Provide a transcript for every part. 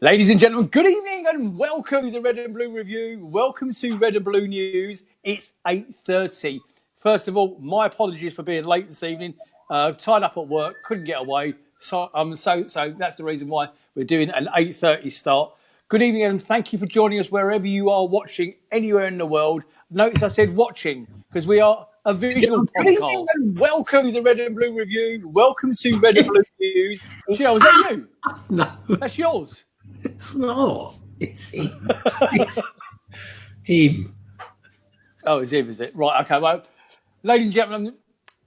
Ladies and gentlemen, good evening and welcome to the Red and Blue Review. Welcome to Red and Blue News. It's 8:30. First of all, my apologies for being late this evening. Tied up at work, couldn't get away. So that's the reason why we're doing an 8:30 start. Good evening and thank you for joining us wherever you are watching, anywhere in the world. Notice I said watching because we are a visual podcast. Welcome to the Red and Blue Review. Welcome to Red and Blue News. Jill, is that you? No, That's yours. it's not. It's him. It's him. Oh, it's him, is it? Right, okay. Well, ladies and gentlemen,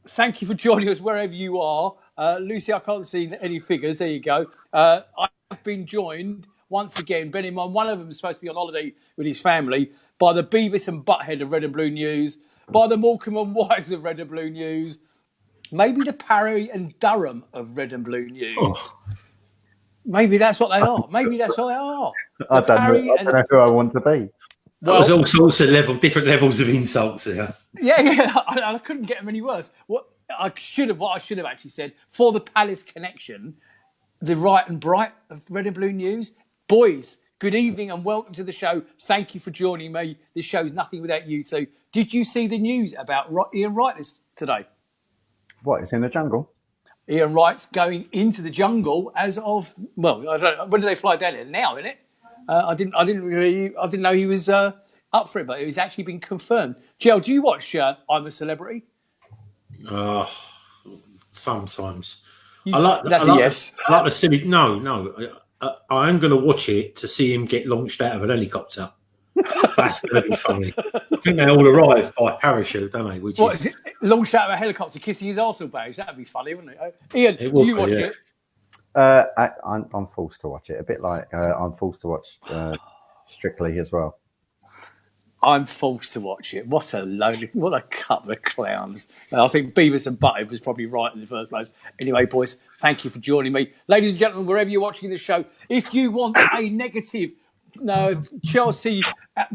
thank you for joining us wherever you are. Lucy, I can't see any figures. There you go. I have been joined once again, bearing in mind one of them is supposed to be on holiday with his family, by the Beavis and Butthead of Red and Blue News, by the Morecambe and Wise of Red and Blue News, maybe the Parry and Durham of Red and Blue News. Oh. Maybe that's what they are. Maybe that's what they are. I don't know who I want to be. Well, there's all sorts of different levels of insults here. Yeah. I couldn't get them any worse. What I should have actually said, for the Palace connection, the right and bright of Red and Blue News. Boys, good evening and welcome to the show. Thank you for joining me. This show's nothing without you two. Did you see the news about Ian Wright today? What, it's in the jungle? Ian Wright's going into the jungle as of, well, I don't know, when do they fly down here? Now, isn't it? I didn't know he was up for it, but it's actually been confirmed. Jill, do you watch I'm a Celebrity? Sometimes. That's a yes. I like the silly. No. I am going to watch it to see him get launched out of an helicopter. That's going to be funny. I think they all arrive by parachute, don't they? Is it launched out of a helicopter kissing his arsehole badge? That'd be funny, wouldn't it? Ian, do you watch it? I'm forced to watch it. A bit like I'm forced to watch Strictly as well. I'm forced to watch it. What a couple of clowns. I think Beavis and Butthead was probably right in the first place. Anyway, boys, thank you for joining me. Ladies and gentlemen, wherever you're watching the show, if you want a negative Chelsea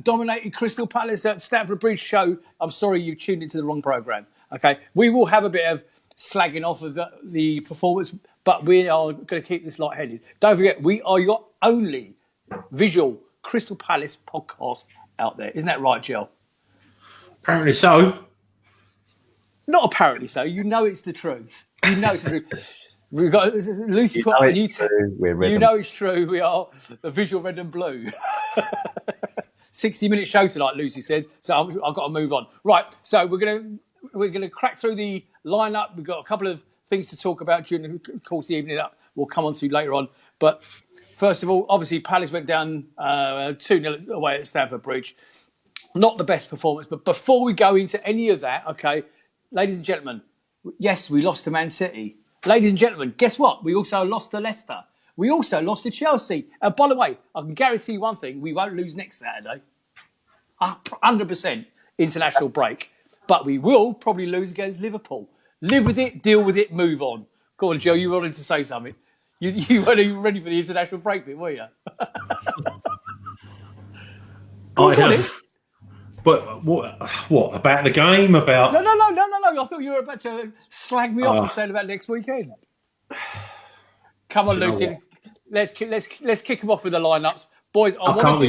dominated Crystal Palace at Stamford Bridge show, I'm sorry you tuned into the wrong programme. Okay, we will have a bit of slagging off of the performance, but we are going to keep this light-headed. Don't forget, we are your only visual Crystal Palace podcast out there. Isn't that right, Jill? Apparently so. Not apparently so. You know it's the truth. You know it's the truth. We've got Lucy put on YouTube. You know it's true. We are the visual Red and Blue. 60-minute show tonight, Lucy said. So I've got to move on. Right. So we're gonna crack through the lineup. We've got a couple of things to talk about during the course of the evening that we'll come on to later on. But first of all, obviously Palace went down 2-0 away at Stamford Bridge. Not the best performance, but before we go into any of that, okay, ladies and gentlemen, yes, we lost to Man City. Ladies and gentlemen, guess what? We also lost to Leicester. We also lost to Chelsea. And by the way, I can guarantee you one thing, we won't lose next Saturday. 100% international break. But we will probably lose against Liverpool. Live with it, deal with it, move on. Go on, Joe, you wanted to say something. You weren't even ready for the international break bit, were you? But what about the game? About No. I thought you were about to slag me off and say about next weekend. Come on, Lucy. Let's kick them off with the lineups, boys. I want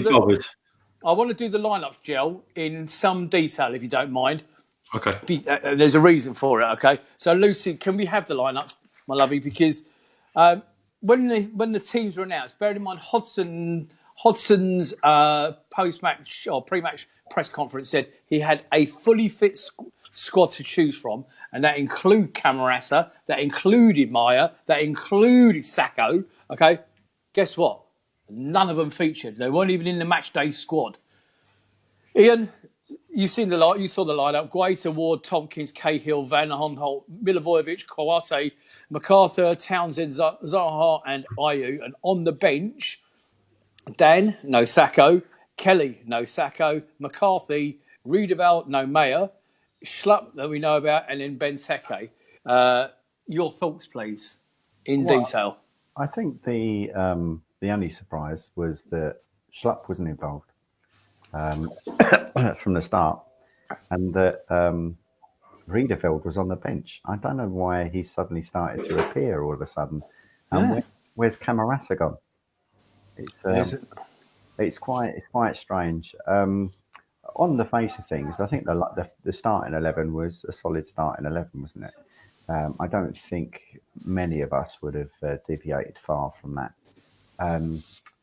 to do the lineups, Jill, in some detail, if you don't mind. Okay. There's a reason for it. Okay. So, Lucy, can we have the lineups, my lovey? Because when the teams were announced, bear in mind Hodson's post-match or pre-match press conference said he had a fully fit squad to choose from, and that included Camarasa, that included Maya, that included Sacco. Okay, guess what? None of them featured. They weren't even in the match day squad. Ian, you saw the lineup: Guaita, Ward, Tompkins, Cahill, Van Aanholt, Milivojevic, Kouate, MacArthur, Townsend, Zaha, and Ayew. And on the bench, Dan, no Sacco. Kelly, no Sacco. McCarthy, Riedewald, no Mayer. Schlupp, that we know about, and then Benteke. Your thoughts, please, in detail. I think the only surprise was that Schlupp wasn't involved from the start, and that Riedewald was on the bench. I don't know why he suddenly started to appear all of a sudden. And where's Camarasa gone? It's it's quite strange. On the face of things, I think the starting 11 was a solid starting 11, wasn't it? I don't think many of us would have deviated far from that.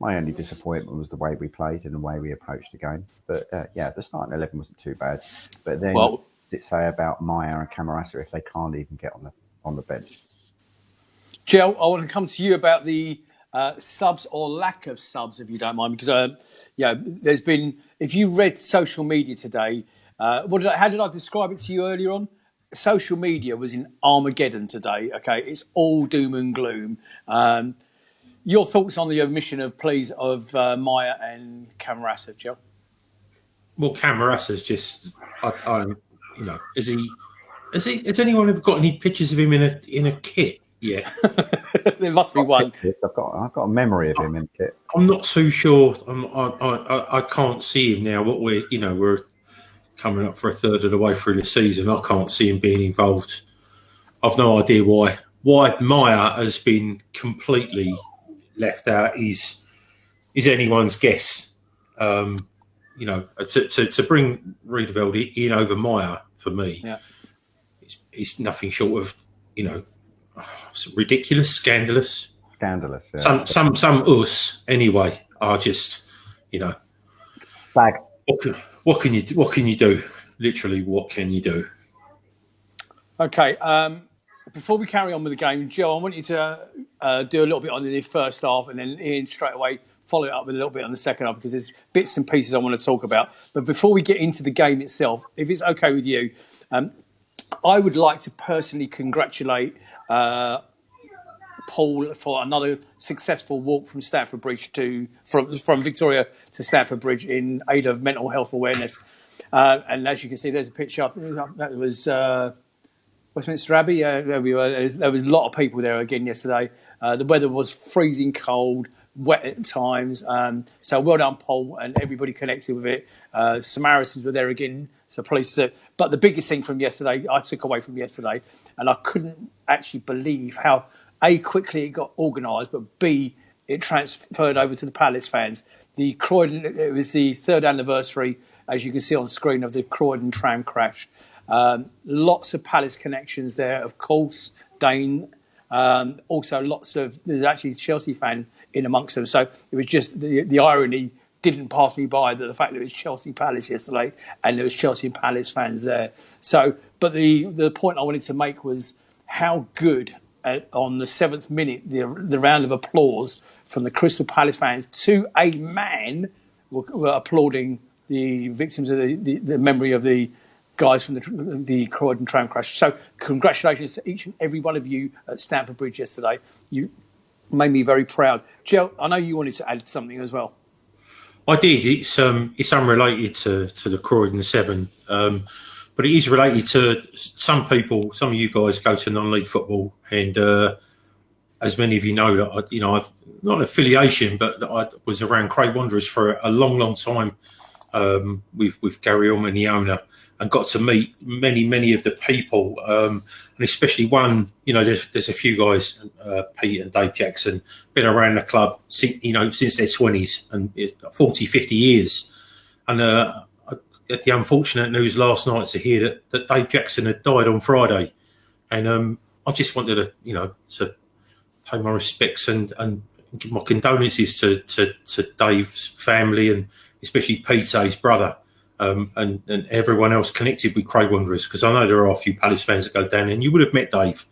My only disappointment was the way we played and the way we approached the game. But yeah, the starting 11 wasn't too bad. But then, what does it say about Maya and Camarasa if they can't even get on the bench? Jill, I want to come to you about the subs or lack of subs, if you don't mind, because there's been. If you read social media today, how did I describe it to you earlier on? Social media was in Armageddon today. Okay, it's all doom and gloom. Your thoughts on the omission of Maya and Camarasa, Jill? Well, Camarasa's just, has anyone ever got any pictures of him in a kit yet? There must be one. I've got a memory of him in a kit. I'm not too sure. I can't see him now. But we're coming up for a third of the way through the season. I can't see him being involved. I've no idea why. Why Maya has been completely left out is anyone's guess. To bring Riedeveld in over Maya for me, it's nothing short of ridiculous, scandalous. Scandalous. Yeah. Some us anyway are just bag. What can you do? Literally, what can you do? Okay. Before we carry on with the game, Joe, I want you to do a little bit on the first half, and then Ian straight away follow it up with a little bit on the second half, because there's bits and pieces I want to talk about. But before we get into the game itself, if it's okay with you, I would like to personally congratulate Paul for another successful walk from Stamford Bridge from Victoria to Stamford Bridge in aid of mental health awareness. And as you can see, there's a picture. That was Westminster Abbey. There we were. There was a lot of people there again yesterday. The weather was freezing cold, wet at times. So well done, Paul, and everybody connected with it. Samaritans were there again. So please. But the biggest thing from yesterday, I took away from yesterday, and I couldn't actually believe how A, quickly it got organised, but B, it transferred over to the Palace fans. It was the third anniversary, as you can see on screen, of the Croydon tram crash. Lots of Palace connections there, of course. Dane. Also, there's actually a Chelsea fan in amongst them. So it was just the irony didn't pass me by, that the fact that it was Chelsea Palace yesterday and there was Chelsea and Palace fans there. So, but the point I wanted to make was how good on the 7th minute the round of applause from the Crystal Palace fans to a man were applauding the victims of the memory of the guys from the Croydon tram crash. So congratulations to each and every one of you at Stamford Bridge yesterday. You made me very proud. Joe, I know you wanted to add something as well. I did. It's unrelated to the Croydon 7, but it is related to some people. Some of you guys go to non-league football, and as many of you know, that I've not an affiliation, but I was around Craig Wanderers for a long, long time with Gary Ullman, the owner, and got to meet many of the people, and especially one. There's a few guys, Pete and Dave Jackson, been around the club since their 20s and 40, 50 years. And I had the unfortunate news last night to hear that Dave Jackson had died on Friday, and I just wanted to pay my respects and give my condolences to Dave's family, and especially Pete's his brother. And everyone else connected with Craig Wanderers, because I know there are a few Palace fans that go down, and you would have met Dave.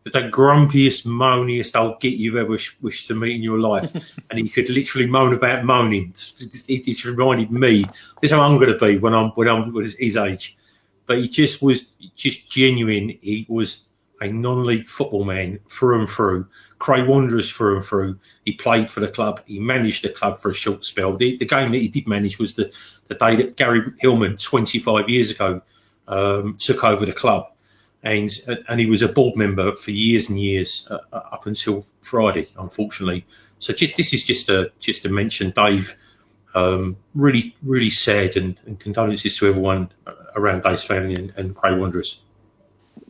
But that grumpiest, moaniest old git you've ever wished to meet in your life, and he could literally moan about moaning. It reminded me this how I'm going to be when I'm his age. But he just was genuine. He was a non-league football man through and through. Craig Wanderers through and through. He played for the club. He managed the club for a short spell. The game that he did manage was the day that Gary Hillman, 25 years ago, took over the club. And he was a board member for years and years up until Friday, unfortunately. So this is just to mention Dave. Really, really sad, and condolences to everyone around Dave's family and Craig Wanderers.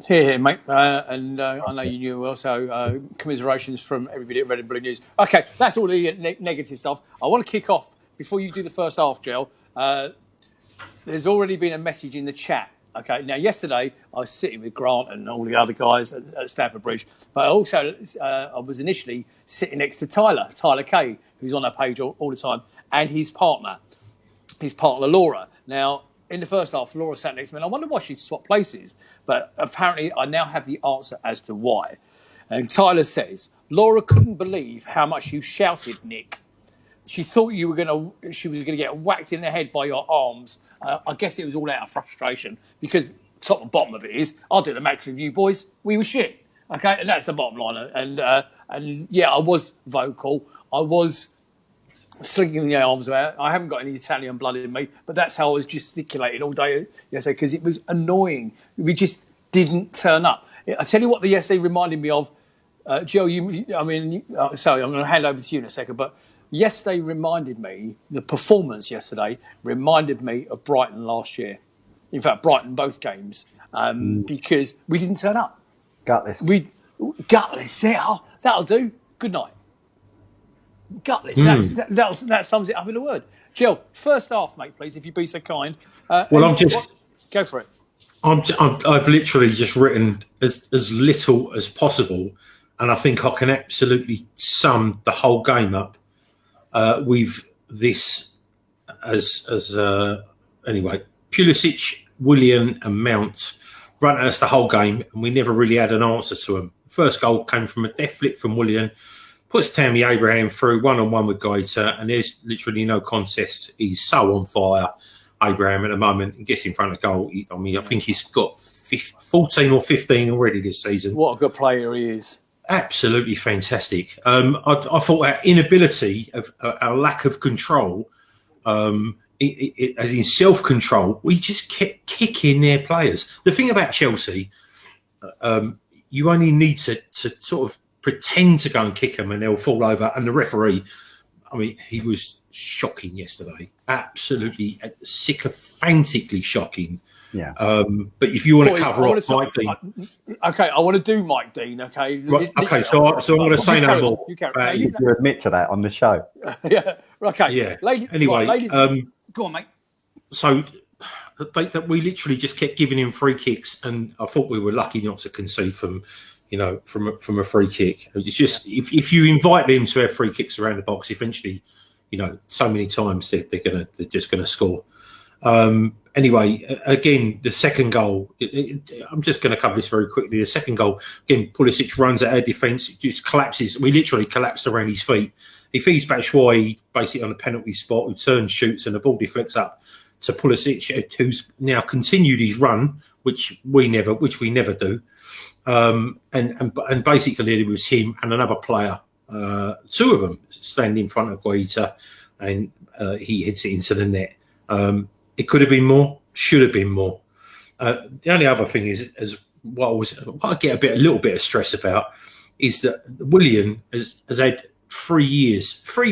Here, mate, and I know you knew well, so commiserations from everybody at Red and Blue News. Okay, that's all the negative stuff. I want to kick off, before you do the first half, Gel. There's already been a message in the chat. Okay, now yesterday I was sitting with Grant and all the other guys at Stamford Bridge, but also I was initially sitting next to Tyler Kay, who's on our page all the time, and his partner Laura. Now, in the first half, Laura sat next to me, and I wonder why she'd swapped places. But apparently, I now have the answer as to why. And Tyler says, Laura couldn't believe how much you shouted, Nick. She thought she was going to get whacked in the head by your arms. I guess it was all out of frustration, because top and bottom of it is, I'll do the match review, boys. We were shit. Okay, and that's the bottom line. And yeah, I was vocal. I was slinging the arms about. I haven't got any Italian blood in me, but that's how I was gesticulating all day yesterday, because it was annoying. We just didn't turn up. I tell you what, the yesterday reminded me of, Joe. Sorry, I'm going to hand over to you in a second, but yesterday reminded me. The performance yesterday reminded me of Brighton last year. In fact, Brighton both games, because we didn't turn up. Gutless. Gutless. Yeah, that'll do. Good night. Gutless. That sums it up in a word. Jill, first half, mate, please, if you'd be so kind. Go for it. I've literally just written as little as possible, and I think I can absolutely sum the whole game up with this anyway. Pulisic, Willian, and Mount ran at us the whole game, and we never really had an answer to them. First goal came from a deft flick from Willian. Puts Tammy Abraham through one-on-one with Gaeta, and there's literally no contest. He's so on fire, Abraham, at the moment. He gets in front of goal. I think he's got 14 or 15 already this season. What a good player he is. Absolutely fantastic. I thought our inability, our lack of control, as in self-control, we just kept kicking their players. The thing about Chelsea, you only need to sort of pretend to go and kick them and they'll fall over. And the referee, he was shocking yesterday. Absolutely sycophantically shocking. Yeah. But if you want to cover off Mike Dean. Okay, I want to do Mike Dean, okay? Right, okay, so I'm going to say no more. You admit to that on the show. Yeah, okay. Yeah. Anyway, go on, mate. So we literally just kept giving him free kicks, and I thought we were lucky not to concede from a free kick. It's just if you invite them to have free kicks around the box, eventually, so many times they're just gonna score. Anyway, again, the second goal. I'm just going to cover this very quickly. The second goal, again, Pulisic runs at our defence, just collapses. We literally collapsed around his feet. He feeds back Schwei basically on the penalty spot, who turns, shoots, and the ball deflects up to Pulisic, who's now continued his run, which we never do. And basically it was him and another player, two of them standing in front of Guaita, and he hits it into the net. It could have been more, should have been more. The only other thing is what I get a little bit of stress about is that Willian has had 3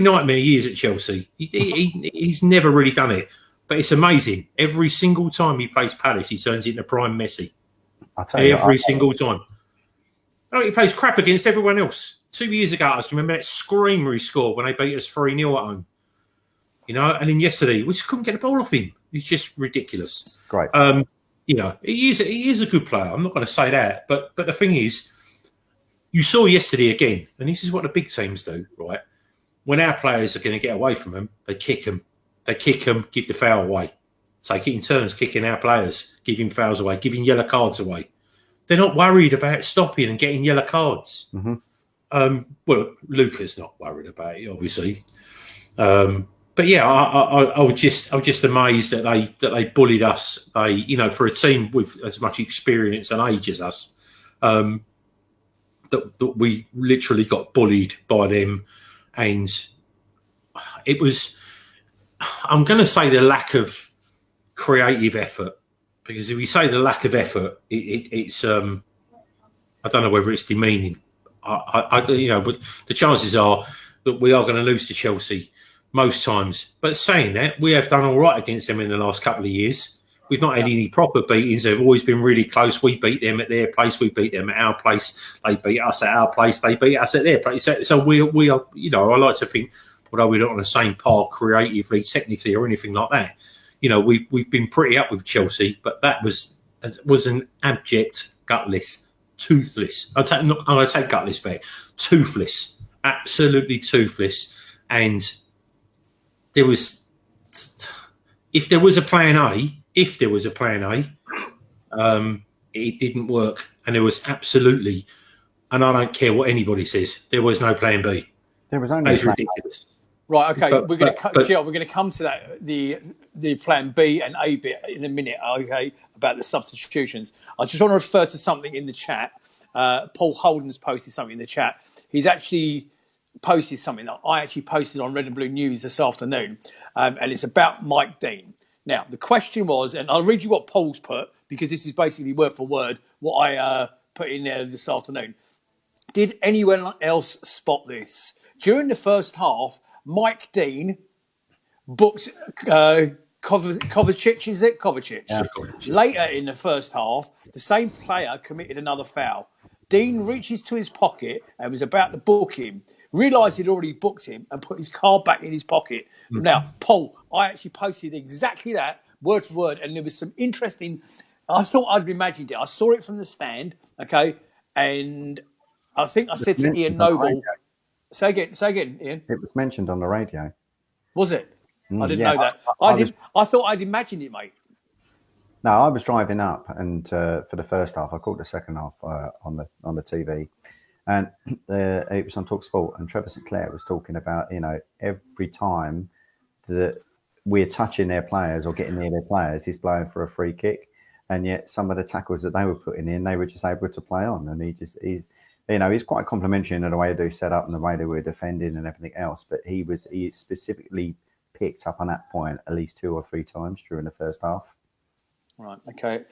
nightmare years at Chelsea. He's never really done it, but it's amazing. Every single time he plays Palace, he turns into prime Messi. Every single time. He plays crap against everyone else. 2 years ago, I remember that screamer he scored when they beat us 3-0 at home. And then yesterday, we just couldn't get the ball off him. He's just ridiculous. Great. He is a good player. I'm not going to say that. But the thing is, you saw yesterday again, and this is what the big teams do, right? When our players are going to get away from them, they kick them. They kick them, give the foul away. Take it in turns, kicking our players, giving fouls away, giving yellow cards away. They're not worried about stopping and getting yellow cards. Mm-hmm. Well, Luca's not worried about it, obviously. But yeah, I was just amazed that they bullied us. For a team with as much experience and age as us, that we literally got bullied by them, and it was. I'm going to say the lack of creative effort, because if we say the lack of effort, it's I don't know whether it's demeaning. But the chances are that we are going to lose to Chelsea most times. But saying that, we have done all right against them in the last couple of years. We've not had any proper beatings. They've always been really close. We beat them at their place. We beat them at our place. They beat us at our place. They beat us at their place. So we are, you know, I like to think, although we're not on the same par creatively, technically, or anything like that, you know, we've been pretty up with Chelsea, but that was an abject, gutless, toothless. I'm going to take gutless back. Toothless, absolutely toothless. And there was, if there was a plan A, it didn't work. And there was absolutely, and I don't care what anybody says, there was no plan B. There was only. That is ridiculous. Right, okay, we're going to come to that, the plan B and A bit in a minute, okay, about the substitutions. I just want to refer to something in the chat. Paul Holden's posted something in the chat. He's actually posted something that I actually posted on Red and Blue News this afternoon, and it's about Mike Dean. Now, the question was, and I'll read you what Paul's put, because this is basically word for word what I put in there this afternoon. Did anyone else spot this? During the first half, Mike Dean booked Kovacic, is it? Kovacic. Yeah. Later in the first half, the same player committed another foul. Dean reaches to his pocket and was about to book him, realised he'd already booked him and put his card back in his pocket. Mm-hmm. Now, Paul, I actually posted exactly that, word for word, and there was some interesting... I thought I'd imagined it. I saw it from the stand, okay, and I think I said to Ian Noble... Say again, Ian. It was mentioned on the radio. Was it? I didn't know that. I thought I'd imagined it, mate. No, I was driving up, and for the first half, I caught the second half on the TV, and it was on TalkSport, and Trevor Sinclair was talking about, you know, every time that we're touching their players or getting near their players, he's blowing for a free kick, and yet some of the tackles that they were putting in, they were just able to play on, and he's. You know, he's quite complimentary in the way they set up and the way they were defending and everything else. But he specifically picked up on that point at least 2 or 3 times during the first half. Right, okay.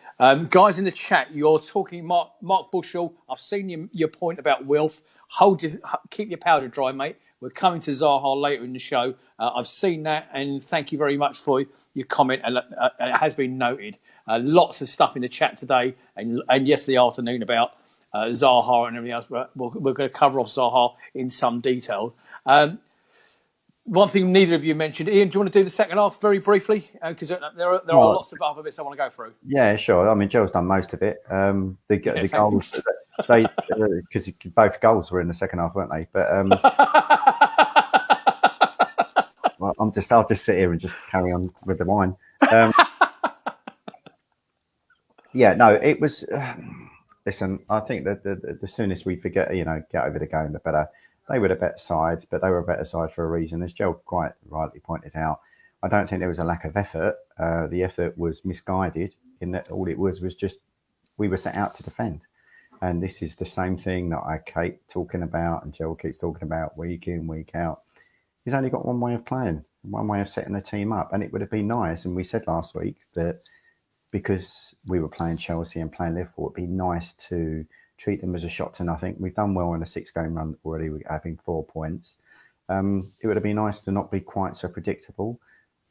Guys in the chat, you're talking, Mark Bushell, I've seen your point about Wilf. Keep your powder dry, mate. We're coming to Zaha later in the show. I've seen that, and thank you very much for your comment. And it has been noted. Lots of stuff in the chat today and yesterday afternoon about Zaha and everything else. We're going to cover off Zaha in some detail. One thing neither of you mentioned. Ian, do you want to do the second half very briefly? Because there are lots of other bits I want to go through. Yeah, sure. I mean, Joe's done most of it. The goals, because both goals were in the second half, weren't they? But well, I'll just sit here and just carry on with the wine. Yeah, no, it was. Listen, I think that the soonest we forget, get over the game, the better. They were the better side, but they were a better side for a reason. As Joe quite rightly pointed out, I don't think there was a lack of effort. The effort was misguided in that all it was just we were set out to defend. And this is the same thing that I keep talking about and Joe keeps talking about week in, week out. He's only got one way of playing, one way of setting the team up. And it would have been nice. And we said last week that because we were playing Chelsea and playing Liverpool, it'd be nice to treat them as a shot to nothing. We've done well in a 6-game run already. We're having 4 points. It would have been nice to not be quite so predictable,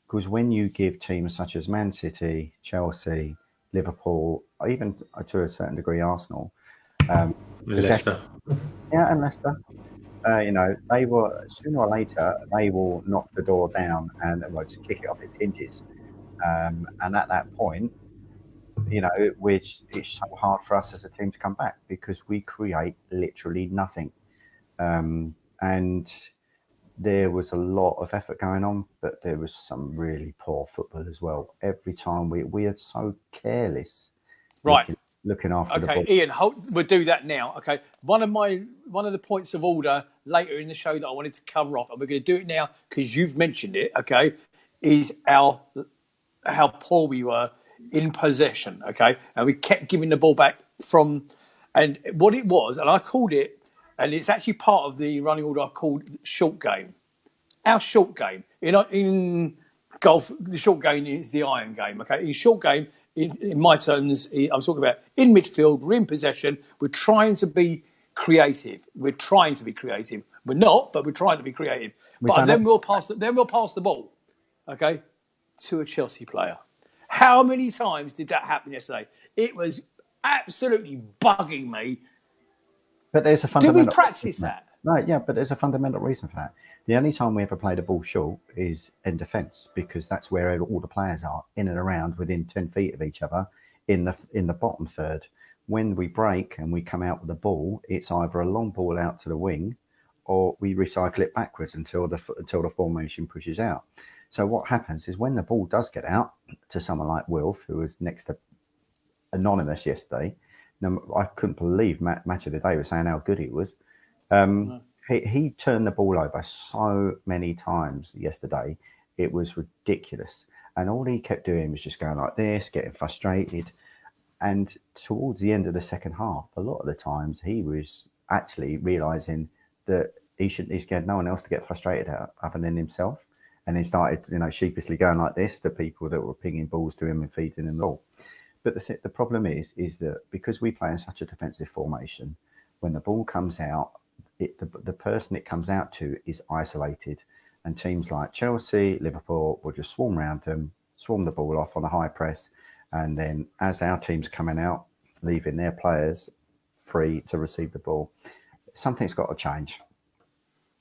because when you give teams such as Man City, Chelsea, Liverpool, even to a certain degree Arsenal, Leicester, and Leicester, they will sooner or later they will knock the door down and just kick it off its hinges. And at that point, which it's so hard for us as a team to come back because we create literally nothing. And there was a lot of effort going on, but there was some really poor football as well. Every time we are so careless. Right. Looking after the ball. Okay, Ian, we'll do that now. Okay. One of the points of order later in the show that I wanted to cover off, and we're going to do it now because you've mentioned it, okay, is how poor we were in possession, okay? And we kept giving the ball back and what it was, and I called it, and it's actually part of the running order I called short game. Our short game. In golf, the short game is the iron game, okay? In short game, in my terms, I'm talking about in midfield, we're in possession, we're trying to be creative. We're not, but we're trying to be creative. Then we'll pass the ball, okay, to a Chelsea player. How many times did that happen yesterday? It was absolutely bugging me. But there's a Did fundamental. we practice that? No, yeah, but there's a fundamental reason for that. The only time we ever played a ball short is in defence, because that's where all the players are, in and around within 10 feet of each other in the bottom third. When we break and we come out with the ball, it's either a long ball out to the wing, or we recycle it backwards until the formation pushes out. So what happens is when the ball does get out to someone like Wilf, who was next to Anonymous yesterday, I couldn't believe Match of the Day was saying how good he was. He turned the ball over so many times yesterday. It was ridiculous. And all he kept doing was just going like this, getting frustrated. And towards the end of the second half, a lot of the times he was actually realising that he's got no one else to get frustrated at other than himself. And he started, sheepishly going like this to people that were pinging balls to him and feeding him the ball. But the problem is that because we play in such a defensive formation, when the ball comes out, the person it comes out to is isolated. And teams like Chelsea, Liverpool will just swarm around them, swarm the ball off on a high press. And then as our team's coming out, leaving their players free to receive the ball, something's got to change.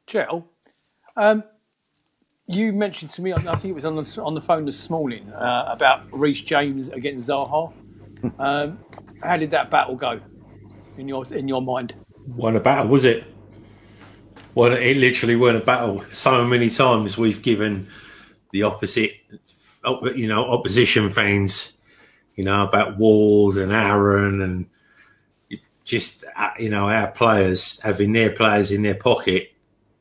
Gel, you mentioned to me, I think it was on the phone this morning, about Reece James against Zaha. How did that battle go in your mind? Won a battle, was it? Well, it literally won a battle. So many times we've given the opposition fans, about Ward and Aaron and just, our players having their players in their pocket.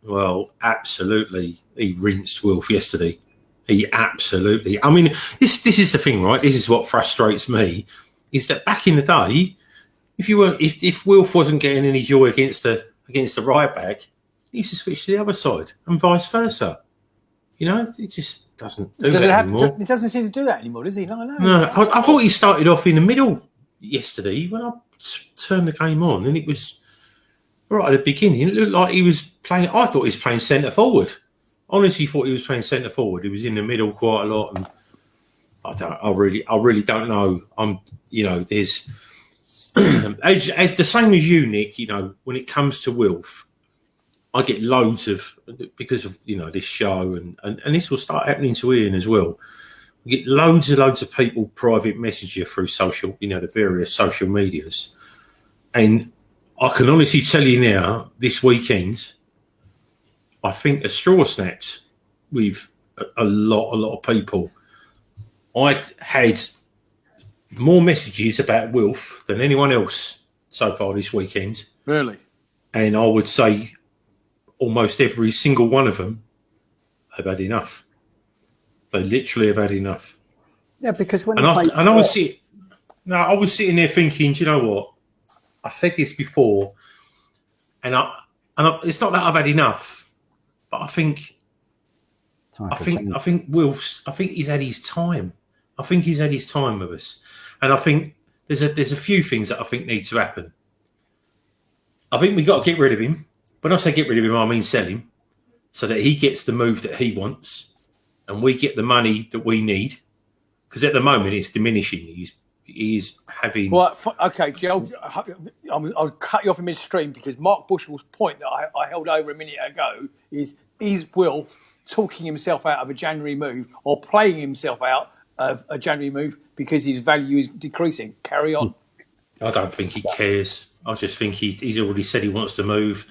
Well, absolutely, he rinsed Wilf yesterday. He absolutely. I mean, this is the thing, right? This is what frustrates me, is that back in the day, if Wilf wasn't getting any joy against the right back, he used to switch to the other side and vice versa. It just doesn't do that anymore. It doesn't seem to do that anymore, does he? No. I thought he started off in the middle yesterday when I turned the game on, and it was right at the beginning. It looked like he was playing. I thought he was playing centre forward. Honestly, thought he was playing centre forward. He was in the middle quite a lot, and I really don't know. There's the same as you, Nick. When it comes to Wilf, I get loads of, because of this show, and this will start happening to Ian as well. We get loads of people private message you through social, the various social medias, and I can honestly tell you now, this weekend, I think a straw snapped with a lot of people. I had more messages about Wilf than anyone else so far this weekend. Really? And I would say almost every single one of them have had enough. They literally have had enough. Yeah, because I was sitting there thinking, do you know what? I said this before, and it's not that I've had enough, but I think Wilf's. I think he's had his time. I think he's had his time with us, and I think there's a few things that I think need to happen. I think we got to get rid of him. When I say get rid of him, I mean sell him, so that he gets the move that he wants, and we get the money that we need. Because at the moment it's diminishing. He's having. Well, okay, Joe, I'll cut you off in midstream, because Mark Bushel's point that I held over a minute ago is Wilf talking himself out of a January move or playing himself out of a January move because his value is decreasing? Carry on. I don't think he cares. I just think he's already said he wants to move.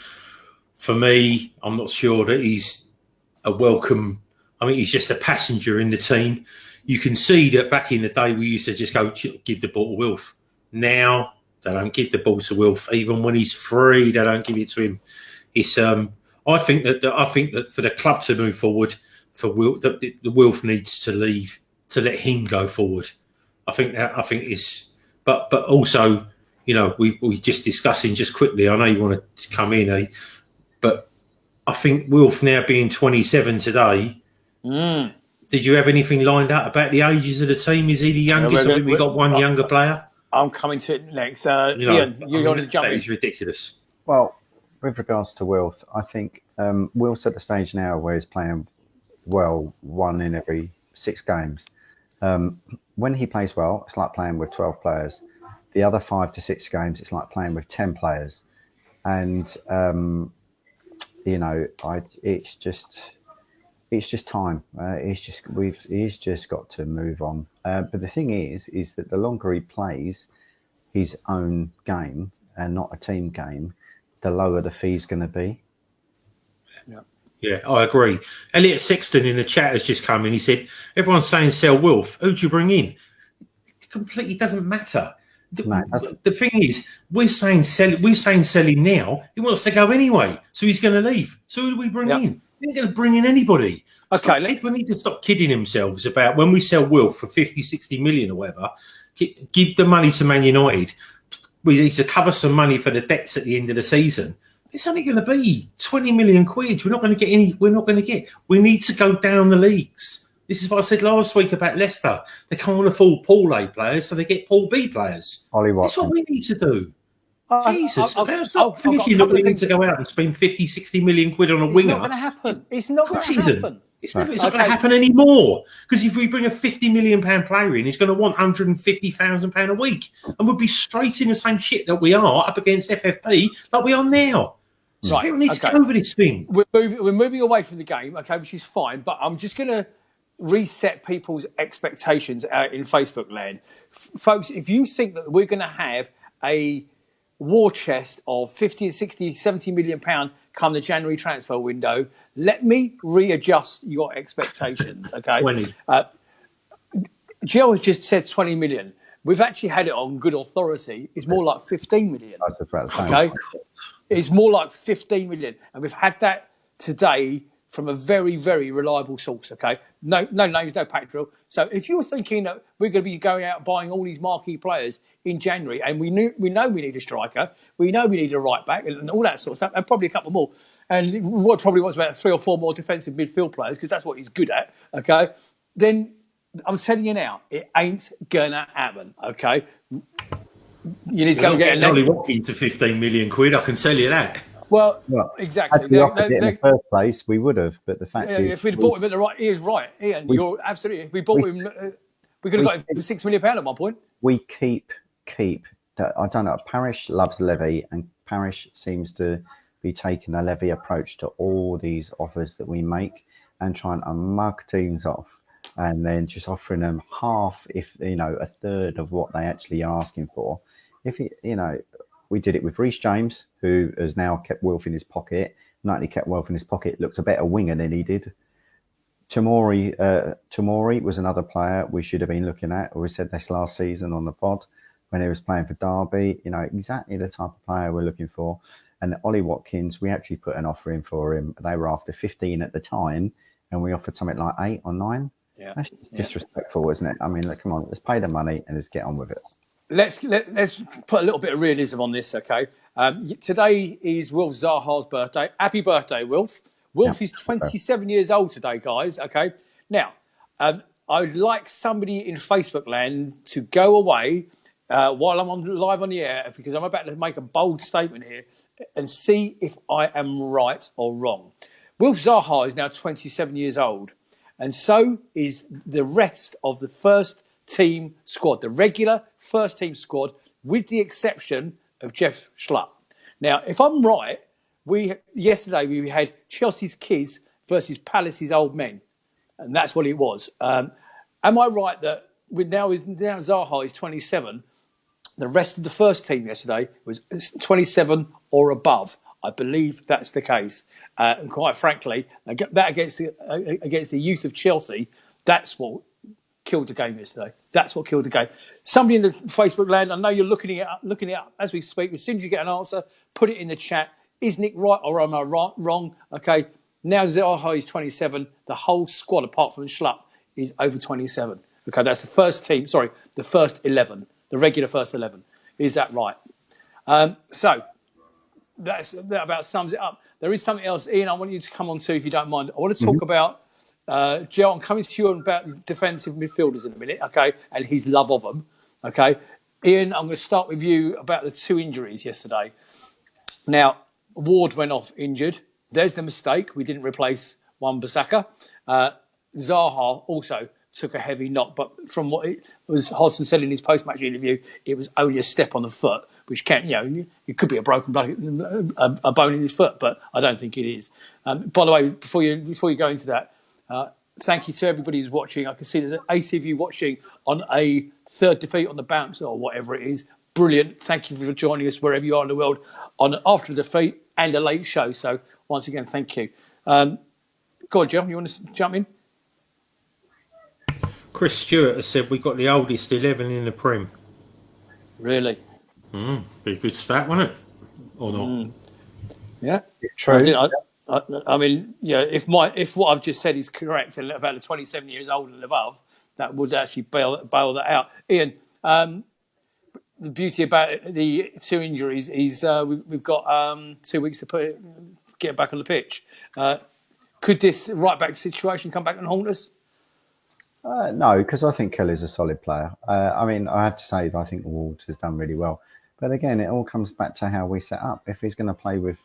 For me, I'm not sure that he's a welcome. I mean, he's just a passenger in the team. You can see that back in the day we used to just go give the ball to Wilf. Now they don't give the ball to Wilf. Even when he's free, they don't give it to him. It's I think that for the club to move forward, for Wilf, the Wilf needs to leave to let him go forward. I think it's, but also, we just discussing just quickly. I know you want to come in, but I think Wilf now being 27 today. Did you have anything lined up about the ages of the team? Is he the youngest? I think we got one younger player. I'm coming to it next. Ian, you're going to jump in. That is ridiculous. Well, with regards to Wilf, I think Wilf's at the stage now where he's playing well 1 in every 6 games. when he plays well, it's like playing with 12 players. The other 5 to 6 games, it's like playing with 10 players. And, it's just time. He's just got to move on. But the thing is that the longer he plays his own game and not a team game, the lower the fee's going to be. Yeah, I agree. Elliot Sexton in the chat has just come in. He said, everyone's saying sell Wilf. Who do you bring in? It completely doesn't matter. The thing is, we're saying sell him now. He wants to go anyway, so he's going to leave. So who do we bring in? We ain't going to bring in anybody. Okay, People need to stop kidding themselves about when we sell Wilf for 50, 60 million or whatever, give the money to Man United. We need to cover some money for the debts at the end of the season. It's only going to be 20 million quid. We're not going to get any. We're not going to get. We need to go down the leagues. This is what I said last week about Leicester. They can't afford Pool A players, so they get Pool B players. That's what we need to do. Jesus, stop thinking that we need to go out and spend 50, 60 million quid on a winger. It's not going to happen. It's not going to happen. It's not going to happen anymore. Because if we bring a £50 million player in, he's going to want £150,000 a week. And we'll be straight in the same shit that we are up against FFP like we are now. So people need to get over this thing. We're moving away from the game, which is fine. But I'm just going to reset people's expectations out in Facebook land. Folks, if you think that we're going to have a war chest of 50, 60, 70 million pound come the January transfer window, let me readjust your expectations, okay? 20. Jill has just said 20 million. We've actually had it on good authority. It's more like 15 million. That's just about the same. Okay? It's more like 15 million. And we've had that today from a very, very reliable source, okay? No names, no pack drill. So if you're thinking that we're going to be going out buying all these marquee players in January, and we know we need a striker, we know we need a right back, and all that sort of stuff, and probably a couple more. And Roy probably wants about 3 or 4 more defensive midfield players because that's what he's good at, okay? Then I'm telling you now, it ain't going to happen, okay? You need to go and get only walking to 15 million quid, I can tell you that. Well, exactly. Had we offered it in the first place, we would have. But the fact is, if we'd bought him at the right, he is right. Ian, you're absolutely. If we bought him, we could have got him for £6 million at one point. We keep. I don't know. Parish loves Levy, and Parish seems to be taking a Levy approach to all these offers that we make, and trying to mug teams off, and then just offering them half, if a third of what they actually are asking for. We did it with Reece James, who has now kept Wilf in his pocket. Not only kept Wilf in his pocket, looked a better winger than he did. Tomori was another player we should have been looking at. We said this last season on the pod when he was playing for Derby. Exactly the type of player we're looking for. And Ollie Watkins, we actually put an offer in for him. They were after 15 at the time, and we offered something like 8 or 9. Yeah, that's disrespectful, isn't it? I mean, come on, let's pay the money and let's get on with it. Let's put a little bit of realism on this, okay? Today is Wilf Zaha's birthday. Happy birthday, Wilf. Wilf is 27 years old today, guys, okay? Now, I'd like somebody in Facebook land to go away while I'm live on the air, because I'm about to make a bold statement here, and see if I am right or wrong. Wilf Zaha is now 27 years old, and so is the rest of the first team squad, the regular first team squad, with the exception of Jeff Schlupp. Now, if I'm right, yesterday we had Chelsea's kids versus Palace's old men, and that's what it was. Am I right that now Zaha is 27? The rest of the first team yesterday was 27 or above. I believe that's the case. And quite frankly, that against the youth of Chelsea, that's what killed the game yesterday. That's what killed the game. Somebody in the Facebook land, I know you're looking it up as we speak. As soon as you get an answer, put it in the chat. Is Nick right or am I wrong? Okay, now Zaha is 27. The whole squad, apart from Schlupp, is over 27. Okay, that's the first team. Sorry, the first 11, the regular first 11. Is that right? So that about sums it up. There is something else, Ian, I want you to come on to, if you don't mind. I want to talk about Joe, I'm coming to you about defensive midfielders in a minute, okay, and his love of them, okay. Ian, I'm going to start with you about the 2 injuries yesterday. Now, Ward went off injured. There's the mistake. We didn't replace Wan-Bissaka. Zaha also took a heavy knock. But from what it was Hodgson said in his post-match interview, it was only a step on the foot, which can, it could be a broken a bone in his foot, but I don't think it is. By the way, before you go into that, thank you to everybody who's watching. I can see there's 80 of you watching on a third defeat on the bounce or whatever it is. Brilliant. Thank you for joining us wherever you are in the world on after the defeat and a late show. So once again, thank you. Go on, Joe. You want to jump in? Chris Stewart has said we've got the oldest 11 in the Prem. Really? Be a good stat, wouldn't it? Or not? Yeah. True. I mean, if what I've just said is correct, and about the 27 years old and above, that would actually bail that out. Ian, the beauty about the two injuries is we've got 2 weeks to get back on the pitch. Could this right back situation come back and haunt us? No, because I think Kelly's a solid player. I mean, I have to say that I think Ward has done really well. But again, it all comes back to how we set up. If he's going to play with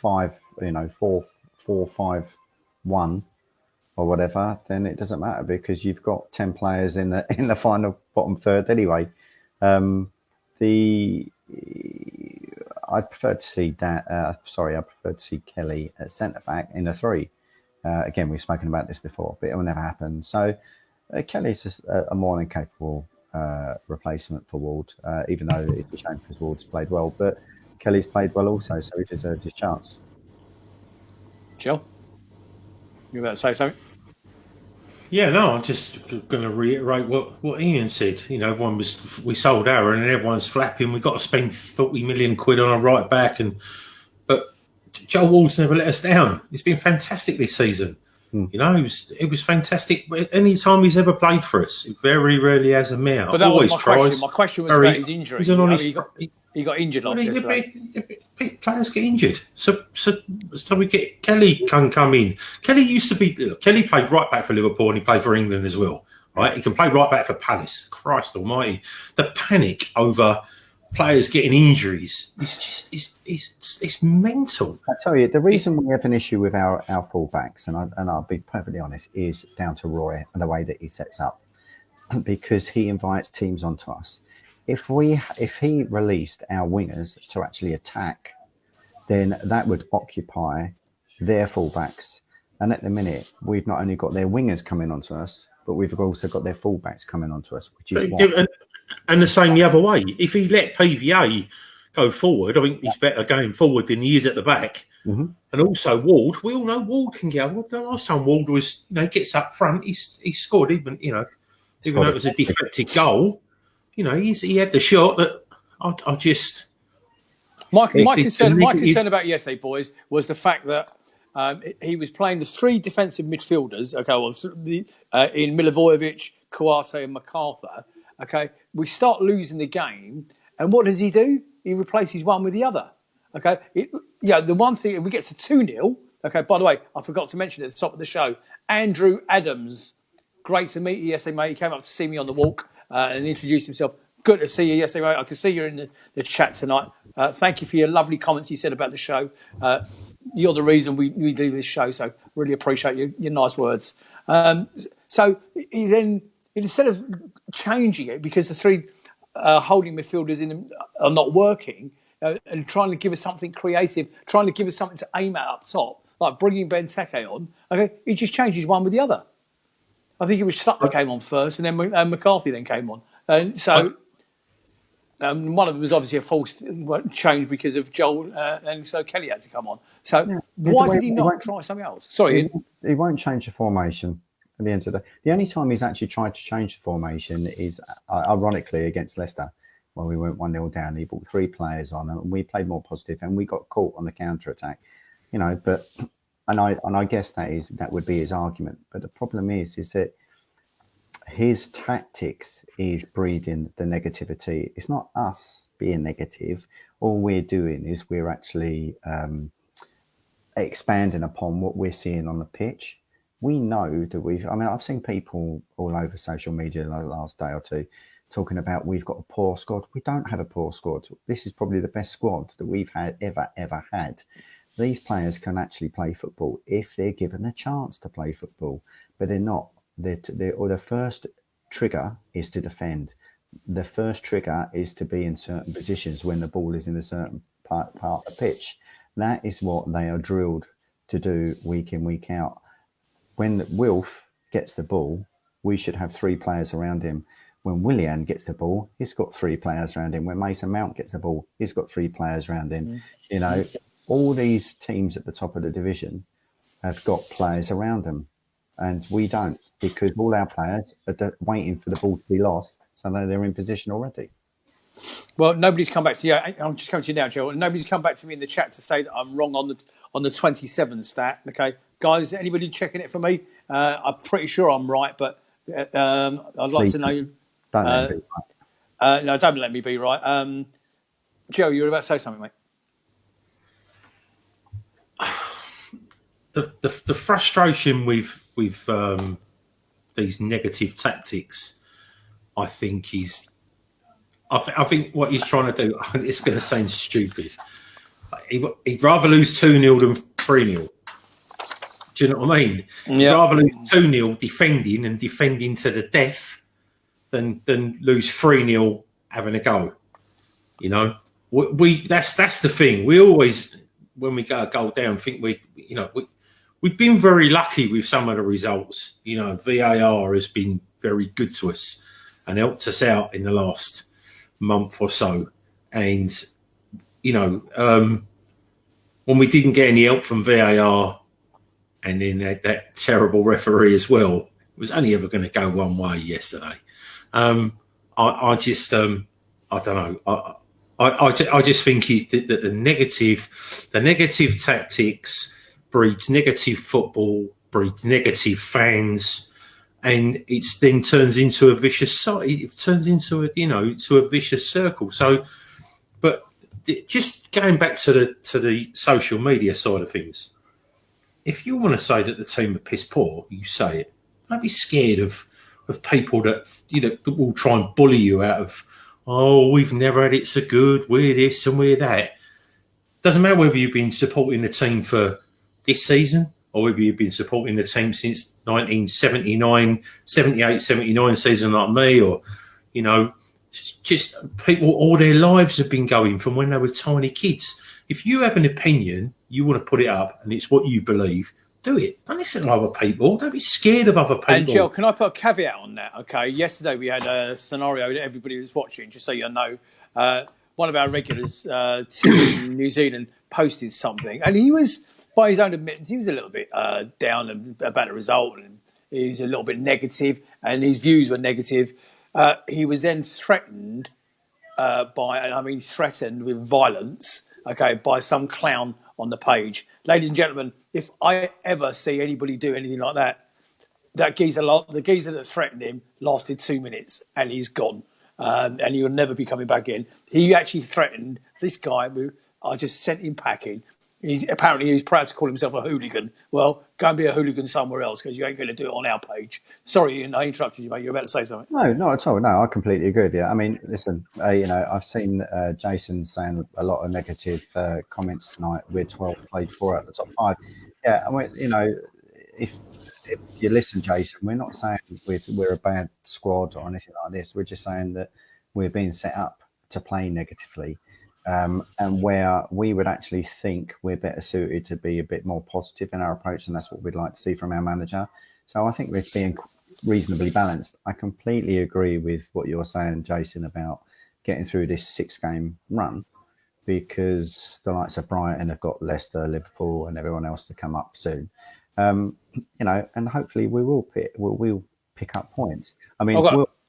4-5-1 or whatever, then it doesn't matter because you've got 10 players in the final bottom third anyway. I prefer to see I prefer to see Kelly at centre back in a 3. Again, we've spoken about this before, but it will never happen. So Kelly's just a more than capable replacement for Ward, even though it's a shame because Ward's played well, but Kelly's played well also, so he deserves his chance. Jill, you about to say something? Yeah, no, I'm just going to reiterate what Ian said. We sold Aaron and everyone's flapping. We've got to spend 40 million quid on a right back, but Joe Ward's never let us down. It's been fantastic this season. It was fantastic. Any time he's ever played for us, he very rarely has a mare. But that was my question. My question was about his injury. He got injured like yesterday. Players get injured, so we get Kelly can come in. Kelly played right back for Liverpool and he played for England as well. Right, he can play right back for Palace. Christ Almighty, the panic over players getting injuries it's mental. I tell you, the reason we have an issue with our fullbacks, and I'll be perfectly honest, is down to Roy and the way that he sets up, because he invites teams onto us. If he released our wingers to actually attack, then that would occupy their fullbacks. And at the minute, we've not only got their wingers coming onto us, but we've also got their fullbacks coming onto us, which is why. And the same the other way. If he let PVA go forward, I think he's better going forward than he is at the back. Mm-hmm. And also Ward, we all know Ward can get. The last time Ward was, gets up front, he scored even though it was a deflected goal. He had the shot that I just. My concern about yesterday, boys, was the fact that he was playing the 3 defensive midfielders. In Milivojevic, Kouate, and MacArthur. Okay, we start losing the game, and what does he do? He replaces one with the other. Okay, the one thing, we get to 2-0. Okay, by the way, I forgot to mention at the top of the show, Andrew Adams, great to meet you yesterday, mate. He came up to see me on the walk and introduced himself. Good to see you yesterday, mate. I can see you're in the chat tonight. Thank you for your lovely comments you said about the show. You're the reason we do this show, so really appreciate your nice words. So he then, instead of changing it because the 3 holding midfielders are not working and trying to give us something creative, trying to give us something to aim at up top, like bringing Benteke on, okay, he just changes one with the other. I think it was Sutton came on first and then McCarthy then came on. And so one of them was obviously a false change because of Joel, and so Kelly had to come on. So why did he not try something else? Sorry. He won't change the formation. At the end of the only time he's actually tried to change the formation is ironically against Leicester, when we went 1-0 down. He brought 3 players on, and we played more positive, and we got caught on the counter attack. But I guess that would be his argument. But the problem is that his tactics is breeding the negativity. It's not us being negative. All we're doing is we're actually expanding upon what we're seeing on the pitch. We know that I've seen people all over social media the last day or two talking about we've got a poor squad. We don't have a poor squad. This is probably the best squad that we've ever had. These players can actually play football if they're given a chance to play football, but they're not. the first trigger is to defend. The first trigger is to be in certain positions when the ball is in a certain part of the pitch. That is what they are drilled to do week in, week out. When Wilf gets the ball, we should have 3 players around him. When Willian gets the ball, he's got 3 players around him. When Mason Mount gets the ball, he's got 3 players around him. You know, all these teams at the top of the division have got players around them, and we don't, because all our players are waiting for the ball to be lost, so they're in position already. Well, nobody's come back to you. I'm just coming to you now, Joe. Nobody's come back to me in the chat to say that I'm wrong on the 27 stat. Okay, guys, anybody checking it for me? I'm pretty sure I'm right, but I'd like to know. Don't let me be right. No, don't let me be right. Joe, you were about to say something, mate. The frustration with these negative tactics, I think is. I think what he's trying to do, it's going to sound stupid. He'd rather lose 2-0 than 3-0. Do you know what I mean? He'd rather lose 2-0 defending to the death than lose 3-0 having a go. You know, that's the thing. We always, when we go a goal down, think we've been very lucky with some of the results. You know, VAR has been very good to us and helped us out in the last month or so. And, you know, when we didn't get any help from VAR and then that terrible referee as well, it was only ever going to go one way yesterday. I just, I don't know. I just think that the negative tactics breeds negative football, breeds negative fans, and it then turns into a vicious cycle. It turns into a vicious circle. So, but just going back to the social media side of things, if you want to say that the team are piss poor, you say it. Don't be scared of people that that will try and bully you out of. Oh, we've never had it so good. We're this and we're that. Doesn't matter whether you've been supporting the team for this season or whether you've been supporting the team since 1979, 78, 79 season like me, or, just people all their lives have been going from when they were tiny kids. If you have an opinion, you want to put it up and it's what you believe, do it. Don't listen to other people. Don't be scared of other people. And Jill, can I put a caveat on that? Okay, yesterday we had a scenario that everybody was watching, just so you know. One of our regulars, Tim in New Zealand, posted something, and he was, by his own admittance, he was a little bit down about the result, and he was a little bit negative, and his views were negative. He was then threatened threatened with violence, okay, by some clown on the page. Ladies and gentlemen, if I ever see anybody do anything like that, the geezer that threatened him lasted 2 minutes and he's gone. And he will never be coming back in. He actually threatened this guy. I just sent him packing. Apparently, he's proud to call himself a hooligan. Well, go and be a hooligan somewhere else because you ain't going to do it on our page. Sorry, I interrupted you, mate. You're about to say something. No, not at all. No, I completely agree with you. I mean, listen, I've seen Jason saying a lot of negative comments tonight. We're 12, played 4 out of the top 5. Yeah, I mean, if you listen, Jason, we're not saying we're a bad squad or anything like this. We're just saying that we're being set up to play negatively. And where we would actually think we're better suited to be a bit more positive in our approach, and that's what we'd like to see from our manager. So I think we're being reasonably balanced. I completely agree with what you're saying, Jason, about getting through this 6-game run, because the likes of Brighton have got Leicester, Liverpool, and everyone else to come up soon. And hopefully we'll pick up points. I mean,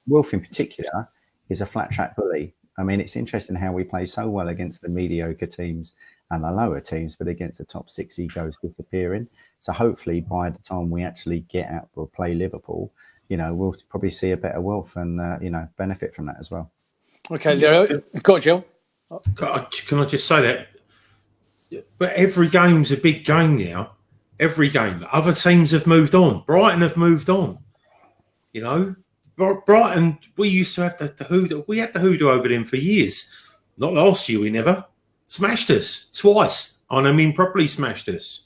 Wilf in particular is a flat track bully. I mean, it's interesting how we play so well against the mediocre teams and the lower teams, but against the top 6, he goes disappearing. So hopefully by the time we actually get out or play Liverpool, we'll probably see a better Wilf and, benefit from that as well. Okay, go on, Jill. Can I just say that? But every game's a big game now. Every game. Other teams have moved on. Brighton have moved on. Brighton, we used to have the hoodoo. We had the hoodoo over them for years. Not last year, we never. Smashed us twice. And I mean properly smashed us.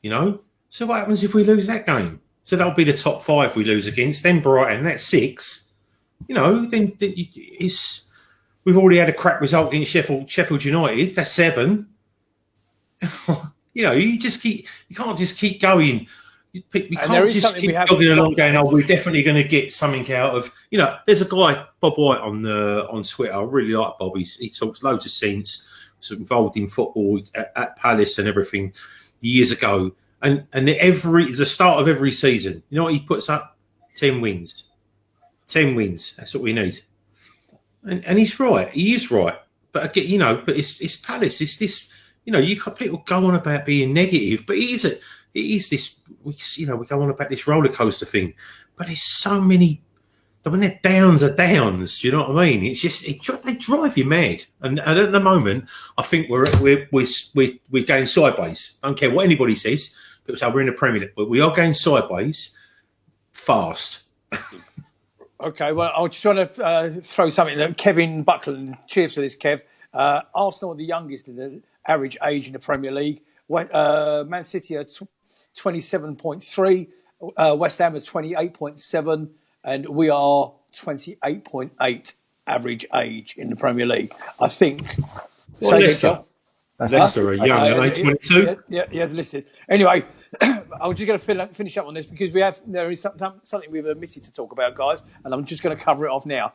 So what happens if we lose that game? So that'll be the top 5 we lose against. Then Brighton, that's 6. Then it's we've already had a crap result against Sheffield United. That's 7. You can't just keep going. We can't just keep jogging along going, we're definitely going to get something out of, there's a guy, Bob White, on Twitter. I really like Bob. He talks loads of sense. Was involved in football at Palace and everything years ago. And the start of every season, what he puts up? 10 wins. 10 wins. That's what we need. And he's right. He is right. But again, but it's Palace. It's this, people go on about being negative, but it is this, we go on about this roller coaster thing. But there's so many, when they're downs are downs, do you know what I mean? It's just, they drive you mad. And at the moment, I think we're going sideways. I don't care what anybody says. People say we're in the Premier League, but we are going sideways fast. Okay, well, I just want to throw something that Kevin Buckland, cheers for this, Kev. Arsenal are the youngest in the average age in the Premier League. Man City are 27.3, West Ham are 28.7, and we are 28.8 average age in the Premier League. I think. Leicester are young, 22. Yeah, he has listed. Anyway, I'm just going to finish up on this because there is something we've omitted to talk about, guys, and I'm just going to cover it off now.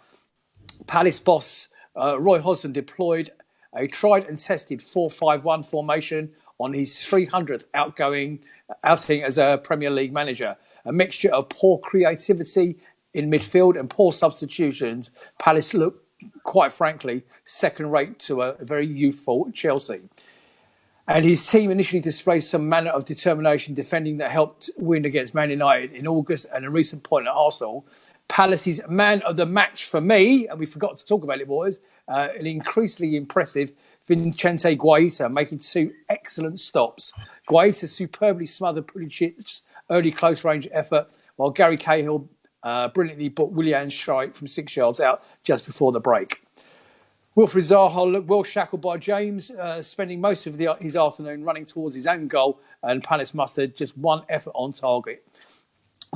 Palace boss Roy Hodgson deployed a tried and tested 4-5-1 formation on his 300th outing as a Premier League manager. A mixture of poor creativity in midfield and poor substitutions. Palace looked, quite frankly, second-rate to a very youthful Chelsea. And his team initially displayed some manner of determination defending that helped win against Man United in August and a recent point at Arsenal. Palace's man of the match for me, and we forgot to talk about it, boys, an increasingly impressive Vincente Guaita, making 2 excellent stops. Guaita superbly smothered Pulisic's early close-range effort, while Gary Cahill brilliantly booked Willian Strike from 6 yards out just before the break. Wilfried Zaha looked well shackled by James, spending most of his afternoon running towards his own goal, and Palace mustered just 1 effort on target.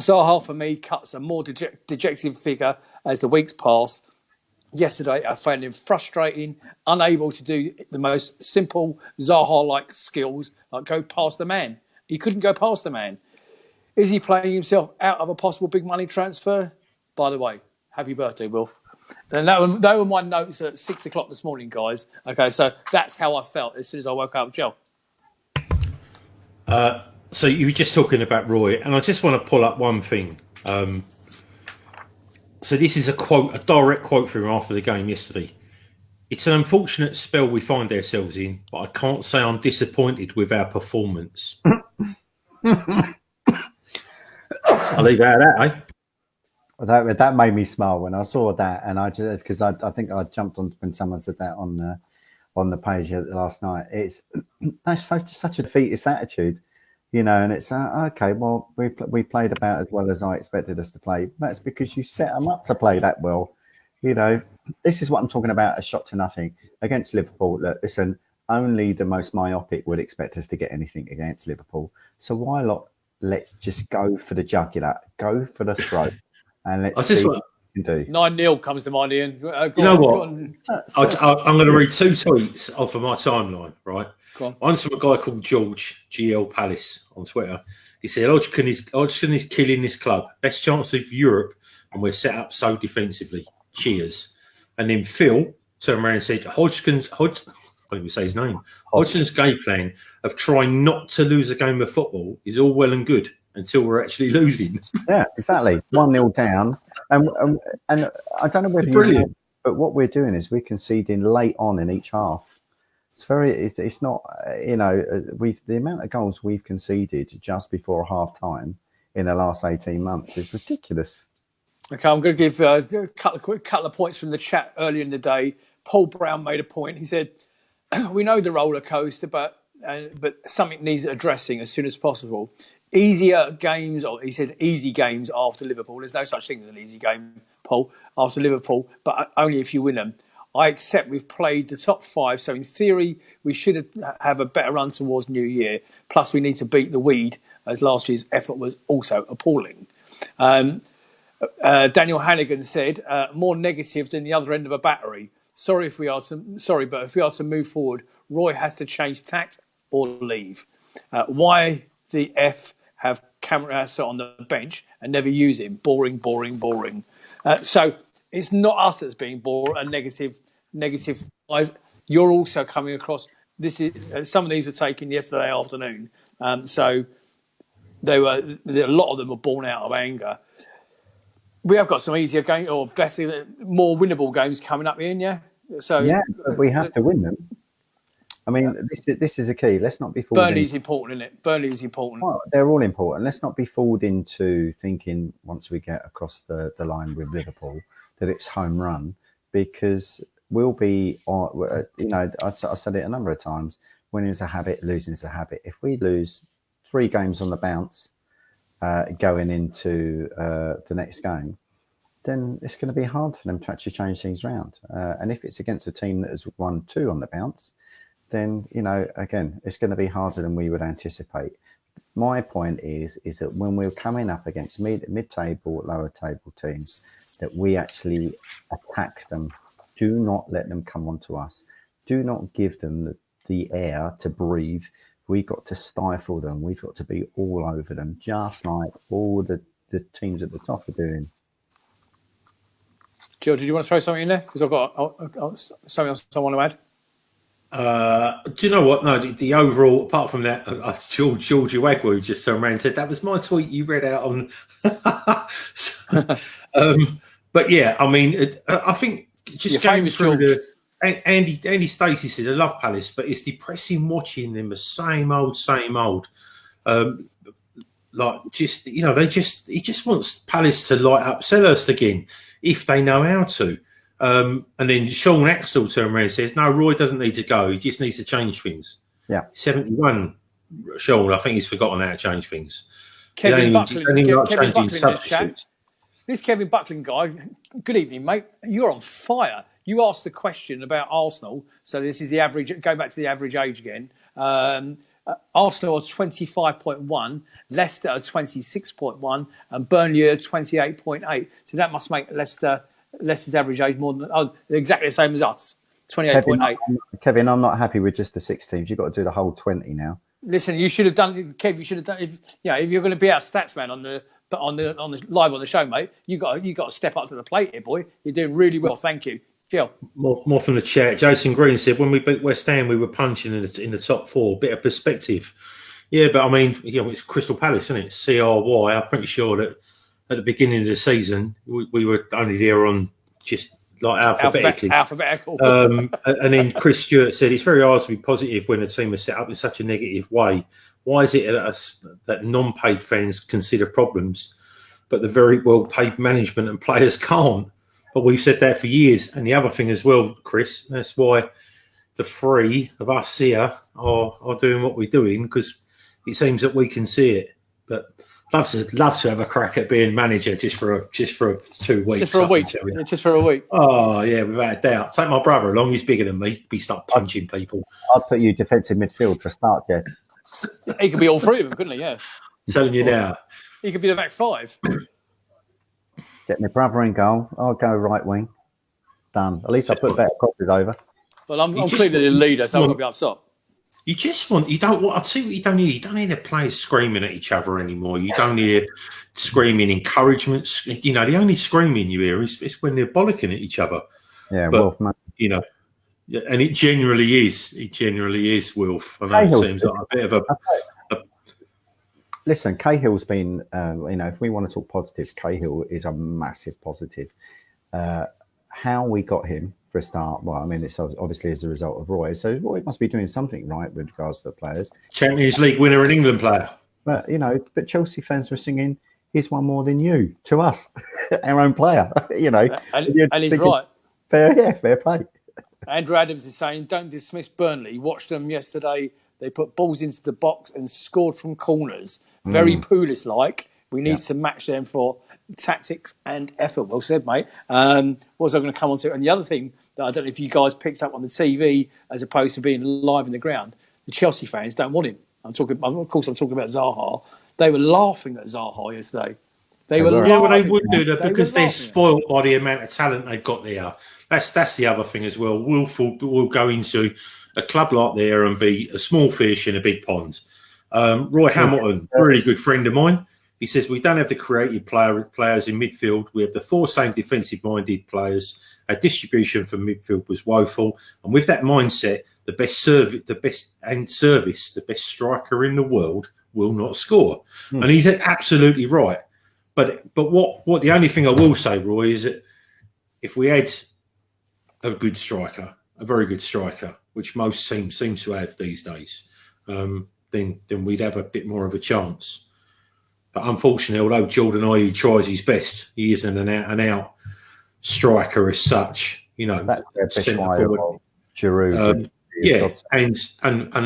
Zaha, for me, cuts a more dejected figure as the weeks pass. Yesterday, I found him frustrating, unable to do the most simple Zaha-like skills, like go past the man. He couldn't go past the man. Is he playing himself out of a possible big money transfer? By the way, happy birthday, Wilf. And that were my notes at 6 o'clock this morning, guys. Okay, so that's how I felt as soon as I woke up. Joe. So you were just talking about Roy, and I just want to pull up one thing. So this is a direct quote from him after the game yesterday. It's an unfortunate spell we find ourselves in, but I can't say I'm disappointed with our performance. I'll leave it at that, eh? That made me smile when I saw that, and I just because I think I jumped on when someone said that on the page last night. That's such a defeatist attitude, and it's okay. Well, we played about as well as I expected us to play. That's because you set them up to play that well. This is what I'm talking about. A shot to nothing against Liverpool. Look, listen, only the most myopic would expect us to get anything against Liverpool. So why not? Let's just go for the jugular, go for the throat. And let's see what we can do. 9-0 comes to mind, Ian. You know what? I'm going to read 2 tweets off of my timeline, right? One's from a guy called George, GL Palace, on Twitter. He said, Hodgson is killing this club. Best chance of Europe, and we're set up so defensively. Cheers. And then Phil turned around and said, Hodgson's game plan of trying not to lose a game of football is all well and good until we're actually losing. Yeah, exactly. 1-0 down. And I don't know whether brilliant. But what we're doing is we're conceding late on in each half. It's not, the amount of goals we've conceded just before half time in the last 18 months is ridiculous. Okay, I'm going to give a couple of points from the chat earlier in the day. Paul Brown made a point. He said, we know the roller coaster, but something needs addressing as soon as possible. Easier games, or he said easy games after Liverpool. There's no such thing as an easy game, Paul, after Liverpool, but only if you win them. I accept we've played the top 5, so in theory, we should have a better run towards New Year. Plus, we need to beat the weed as last year's effort was also appalling. Daniel Hannigan said, more negative than the other end of a battery. But if we are to move forward, Roy has to change tact or leave. Why the F have Cameron on the bench and never use him? Boring. So it's not us that's being bored and negative. You're also coming across. Some of these were taken yesterday afternoon. So a lot of them were born out of anger. We have got some easier games or better, more winnable games coming up in, yeah. So yeah, but we have to win them. I mean, this is a key. Let's not be fooled. Burnley's important, isn't it? Burnley's important. Well, they're all important. Let's not be fooled into thinking once we get across the line with Liverpool that it's home run, because we'll be, I've said it a number of times, winning is a habit, losing is a habit. If we lose 3 games on the bounce going into the next game, then it's going to be hard for them to actually change things around. And if it's against a team that has won 2 on the bounce, then, again, it's going to be harder than we would anticipate. My point is that when we're coming up against mid-table, lower table teams, that we actually attack them. Do not let them come onto us. Do not give them the air to breathe. We've got to stifle them. We've got to be all over them, just like all the teams at the top are doing. George, do you want to throw something in there? Because I've got something else I want to add. Do you know what? No, the overall, apart from that, Georgie Wagwu just turned around and said, that was my tweet you read out on. But yeah, I mean, I think just going through Andy Stacey said, I love Palace, but it's depressing watching them the same old. He just wants Palace to light up Selhurst again if they know how to. And then Sean Axtell turned around and says, no, Roy doesn't need to go. He just needs to change things. Yeah. 71, Sean, I think he's forgotten how to change things. Kevin Buckling in the chat. This Kevin Buckling guy, good evening, mate. You're on fire. You asked the question about Arsenal. So this is the average, go back to the average age again. Arsenal are 25.1, Leicester are 26.1, and Burnley are 28.8. So that must make Leicester's average age more than exactly the same as us, 28.8. Kevin, I'm not happy with just the 6 teams. You've got to do the whole 20 now. Listen, you should have done, Kev. You should have done. If you're going to be our stats man on the live on the show, mate, you got to step up to the plate here, boy. You're doing really well. Thank you, Phil. More from the chat. Jason Green said, when we beat West Ham, we were punching in the top 4. Bit of perspective. Yeah, but I mean, it's Crystal Palace, isn't it? CRY. I'm pretty sure that at the beginning of the season, we were only there on just like alphabetical. And then Chris Stewart said, it's very hard to be positive when a team is set up in such a negative way. Why is it that non-paid fans consider problems, but the very well-paid management and players can't? But we've said that for years. And the other thing as well, Chris, that's why the 3 of us here are doing what we're doing, because it seems that we can see it. But love to have a crack at being manager just for 2 weeks. Just for a week. Oh yeah, without a doubt. Take my brother along. He's bigger than me. He start punching people. I'd put you defensive midfield for a start, yeah. He could be all 3 of them, couldn't he? Yeah. I'm telling you now. He could be the back 5. Get my brother in goal. I'll go right wing. Done. At least I put better crosses over. Well, I'm clearly the leader, so I've got to be upset. I'll tell you what you don't hear. You don't hear the players screaming at each other anymore. You don't hear screaming encouragement. The only screaming you hear is when they're bollocking at each other. Yeah, but, Wolf, and it generally is. It generally is, Wilf. I know it seems like a bit of a... Listen, Cahill's been, if we want to talk positives, Cahill is a massive positive. How we got him, for a start, well, I mean, it's obviously as a result of Roy. So Roy must be doing something right with regards to the players. Champions League winner and England player. But, but Chelsea fans were singing, he's won more than you, to us, our own player, And he's right. Fair play. Andrew Adams is saying, don't dismiss Burnley. Watched them yesterday. They put balls into the box and scored from corners. Very Pulis-like. We need to match them for tactics and effort. Well said, mate. What was I going to come on to? And the other thing that I don't know if you guys picked up on the TV as opposed to being live in the ground, the Chelsea fans don't want him. I'm talking about Zaha. They were laughing at Zaha yesterday. They were were. Yeah, well, they laughing. would do that They because were they're laughing. spoiled by the amount of talent they've got there. That's the other thing as well. Will go into a club like there and be a small fish in a big pond. Roy Hamilton, really good friend of mine. He says we don't have the creative players in midfield. We have the four same defensive-minded players. Our distribution from midfield was woeful, and with that mindset, the best striker in the world will not score. And he's absolutely right. But what the only thing I will say, Roy, is that if we had a good striker, a very good striker, which most teams seem to have these days, then we'd have a bit more of a chance. But unfortunately, although Jordan Ayew tries his best, he isn't an out striker as such. You know, that's Giroud. Yeah, and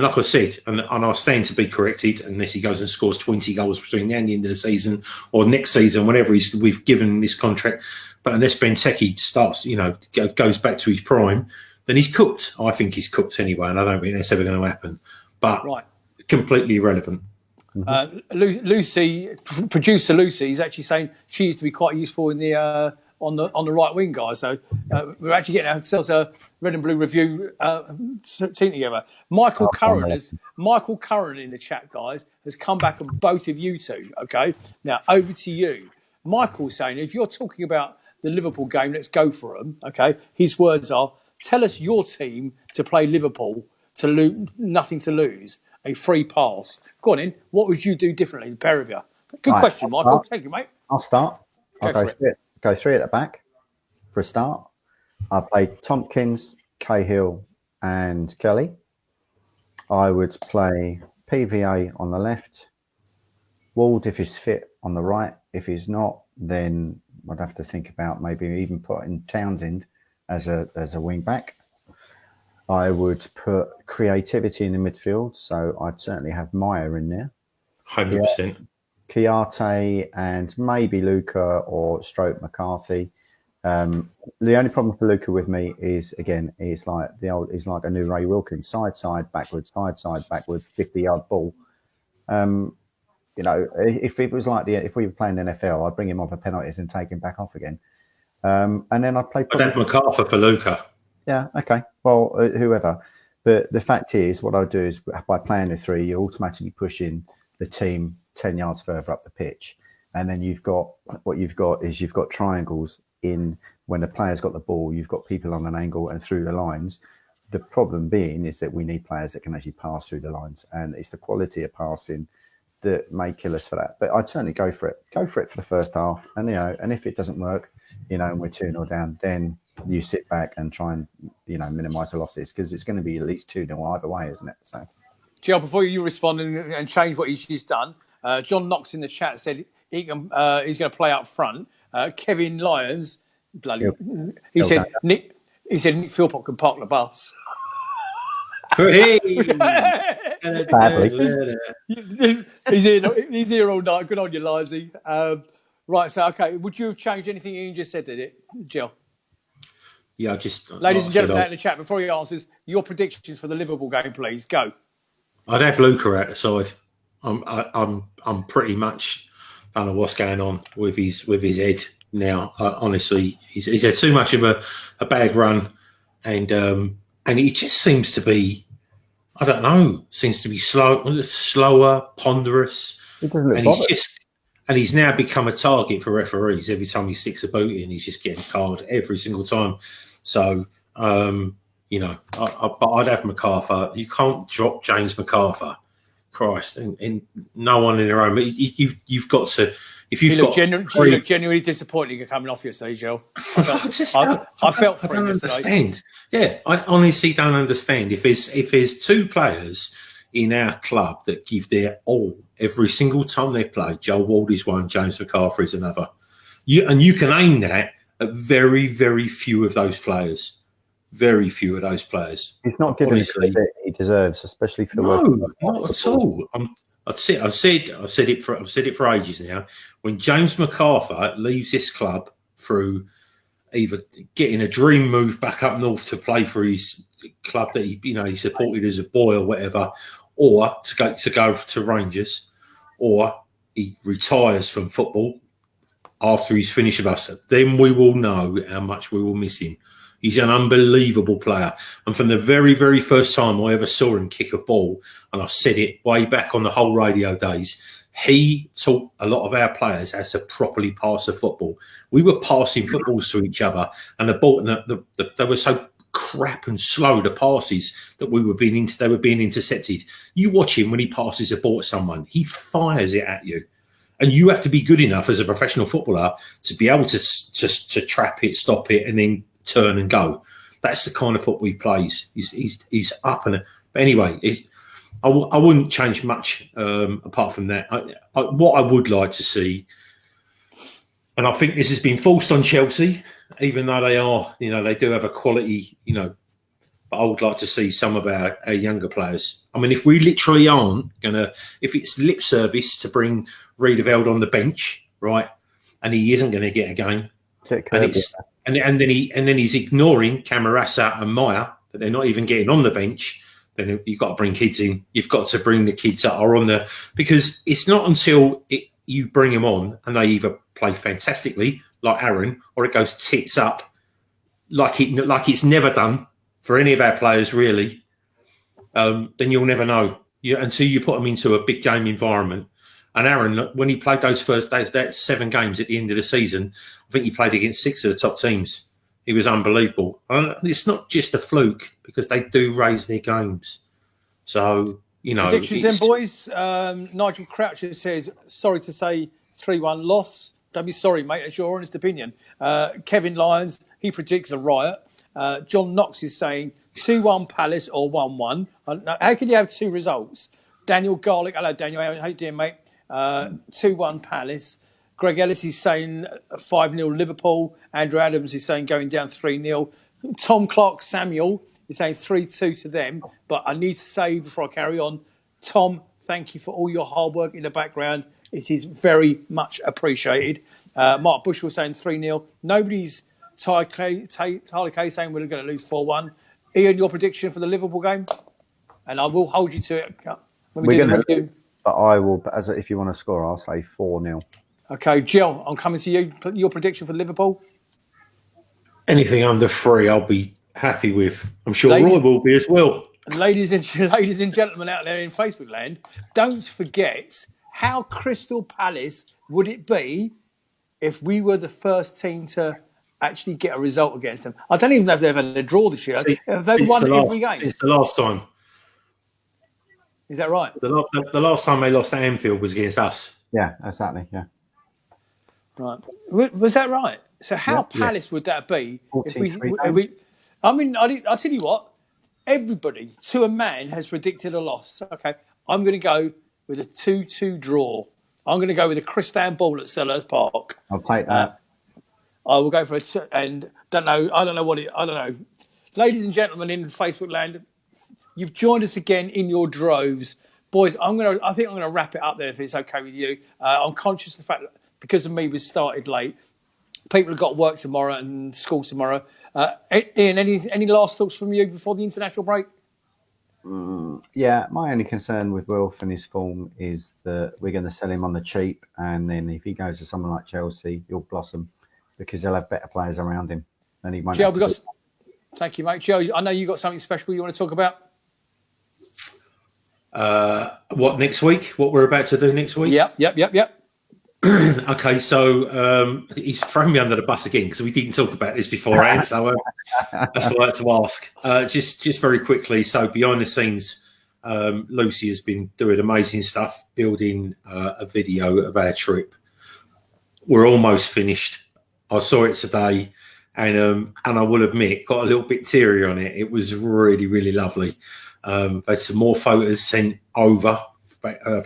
like I said, and I stand to be corrected unless he goes and scores 20 goals between now and the end of the season or next season, whenever we've given him this contract. But unless Benteke starts, goes back to his prime, then he's cooked. I think he's cooked anyway, and I don't think that's ever going to happen. But completely irrelevant. Producer Lucy is actually saying she used to be quite useful in the on the right wing, guys. So we're actually getting ourselves a red and blue review team together. Michael Curran in the chat, guys, has come back on both of you two. Okay, now over to you. Michael's saying, if you're talking about the Liverpool game, let's go for them. Okay, his words are: tell us your team to play Liverpool to nothing to lose. A free pass. Go on in. What would you do differently, the pair of you? Good question, Michael. Thank you, mate. I'll start. I'll go three at the back for a start. I play Tompkins, Cahill, and Kelly. I would play PVA on the left. Ward, if he's fit, on the right. If he's not, then I'd have to think about maybe even putting Townsend as a wing back. I would put creativity in the midfield, so I'd certainly have Meyer in there. 100%. Chiarte and maybe Luca or Stroke McCarthy. The only problem for Luca with me is, again, he's like a new Ray Wilkins, side backwards, 50-yard ball. If it was if we were playing NFL, I'd bring him on for penalties and take him back off again. And then I'd play. I'd have MacArthur for Luca. Yeah, okay. Well, whoever. But the fact is, what I'll do is by playing the three, you're automatically pushing the team 10 yards further up the pitch. And then you've got triangles in when the player's got the ball, you've got people on an angle and through the lines. The problem being is that we need players that can actually pass through the lines. And it's the quality of passing that may kill us for that. But I'd certainly go for it. Go for it for the first half. And, and if it doesn't work, and we're 2-0 down, then you sit back and try and, minimise the losses, because it's going to be at least 2-0 either way, isn't it? So, Jill, before you respond and change what he's done, John Knox in the chat said he's going to play up front. Kevin Lyons, he said Nick Philpott can park the bus. Badly. he's here all night. Good on you, Lizy. Right, so okay, would you have changed anything Ian just said, did it, Jill? Yeah, just ladies and gentlemen out in the chat, before he answers, your predictions for the Liverpool game, please go. I'd have Luca out the side. I'm pretty much don't know what's going on with his head now. Honestly, he's had too much of a bad run, and he just seems to be, I don't know, slower, ponderous, and he's now become a target for referees. Every time he sticks a boot in, he's just getting carded every single time. So, but I'd have MacArthur. You can't drop James MacArthur. Christ, and no one in their own. You've got to. If you've got, you look genuinely disappointed you're coming off yesterday, Joe. I felt for him yesterday. Understand. Yeah, I honestly don't understand. If there's two players in our club that give their all every single time they play, Joel Ward is one, James MacArthur is another. You can aim that at very, very few of those players. Very few of those players. He's not giving the credit he deserves, especially for the work. Not at all. I've said it for ages now. When James MacArthur leaves this club through either getting a dream move back up north to play for his club that he supported as a boy or whatever, or to go to Rangers, or he retires from football after he's finished with us, then we will know how much we will miss him. He's an unbelievable player. And from the very, very first time I ever saw him kick a ball, and I said it way back on the whole radio days, he taught a lot of our players how to properly pass a football. We were passing footballs to each other, and they were so crap and slow, the passes that they were being intercepted. You watch him when he passes a ball to someone, he fires it at you. And you have to be good enough as a professional footballer to be able to trap it, stop it, and then turn and go. That's the kind of football he plays. He's up and anyway. I wouldn't change much apart from that. What I would like to see, and I think this has been forced on Chelsea, even though they do have a quality, but I would like to see some of our younger players. I mean, if we literally aren't if it's lip service to bring Riedewald on the bench, right, and he isn't going to get a game, and then he's ignoring Camarasa and Maya, that they're not even getting on the bench, then you've got to bring kids in. You've got to bring the kids that are on there, because it's not until you bring them on and they either play fantastically, like Aaron, or it goes tits up, like it's never done for any of our players, really, then you'll never know until you put them into a big game environment. And Aaron, when he played those first days, that 7 games at the end of the season, I think he played against 6 of the top teams. He was unbelievable. And it's not just a fluke, because they do raise their games. So, Predictions then, boys. Nigel Croucher says, sorry to say 3-1 loss. Don't be sorry, mate. It's your honest opinion. Kevin Lyons, he predicts a riot. John Knox is saying 2-1 Palace or 1-1. How can you have 2 results? Daniel Garlick, hello Daniel, how you doing, mate? 2-1 Palace. Greg Ellis is saying 5-0 Liverpool. Andrew Adams is saying going down 3-0. Tom Clark Samuel is saying 3-2 to them. But I need to say before I carry on, Tom, thank you for all your hard work in the background. It is very much appreciated. Mark Bushell saying 3-0. Nobody's Tyler Kay saying we're going to lose 4-1. Ian, your prediction for the Liverpool game? And I will hold you to it when we do the review. But I will, if you want to score, I'll say 4-0. Okay, Jill, I'm coming to you. Your prediction for Liverpool? Anything under 3, I'll be happy with. I'm sure Roy will be as well. Ladies and gentlemen out there in Facebook land, don't forget, how Crystal Palace would it be if we were the first team to actually get a result against them? I don't even know if they've had a draw this year. Have they won every game? It's the last time. Is that right? The last time they lost at Anfield was against us. Yeah, exactly. Yeah. Right. Was that right? So how Palace would that be? If we I mean, I'll tell you what. Everybody, to a man, has predicted a loss. Okay, I'm going to go with a 2-2 draw. I'm going to go with a Christian ball at Selhurst Park. I'll take that. I will go for I don't know. Ladies and gentlemen in Facebook land, you've joined us again in your droves. Boys, I think I'm going to wrap it up there if it's okay with you. I'm conscious of the fact that because of me, we started late. People have got work tomorrow and school tomorrow. Ian, any last thoughts from you before the international break? Yeah, my only concern with Wilf and his form is that we're going to sell him on the cheap, and then if he goes to someone like Chelsea, he'll blossom because he'll have better players around him, and he won't. Joe, thank you, mate. Joe, I know you got something special you want to talk about. What next week? What we're about to do next week? Yep. Okay, so he's thrown me under the bus again because we didn't talk about this beforehand, so that's what I had to ask. Just very quickly, so behind the scenes, Lucy has been doing amazing stuff, building a video of our trip. We're almost finished. I saw it today, and I will admit, got a little bit teary on it. It was really, really lovely. There's some more photos sent over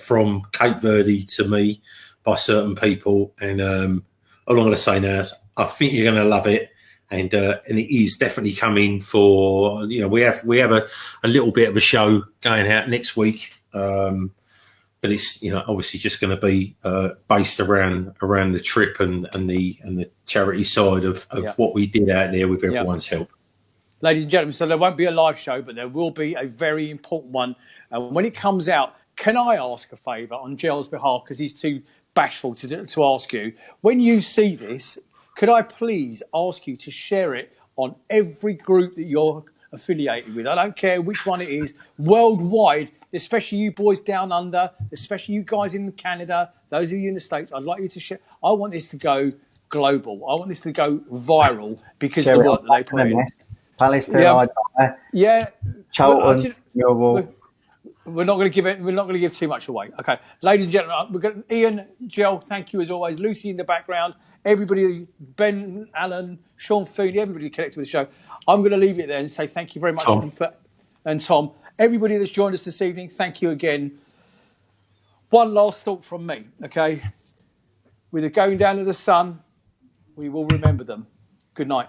from Cape Verde to me by certain people, and all I'm going to say now is I think you're going to love it, and it is definitely coming for, we have a little bit of a show going out next week, but it's obviously just going to be based around the trip and the charity side of what we did out there with everyone's help. Ladies and gentlemen, so there won't be a live show, but there will be a very important one. And when it comes out, Can I ask a favour on Gel's behalf, because he's too bashful to ask you? When you see this, could I please ask you to share it on every group that you're affiliated with? I don't care which one it is, worldwide, especially you boys down under, especially you guys in Canada, those of you in the States. I'd like you to share. I want this to go global. I want this to go viral because of the work that they put in. Palace, yeah. Charlton, Millwall. We're not going to give too much away. Okay, ladies and gentlemen, we're going to, Ian, Gel, thank you as always. Lucy in the background, everybody, Ben, Alan, Sean Feeney, everybody connected with the show. I'm going to leave it there and say thank you very much, and Tom, everybody that's joined us this evening. Thank you again. One last thought from me. Okay, with the going down of the sun, we will remember them. Good night.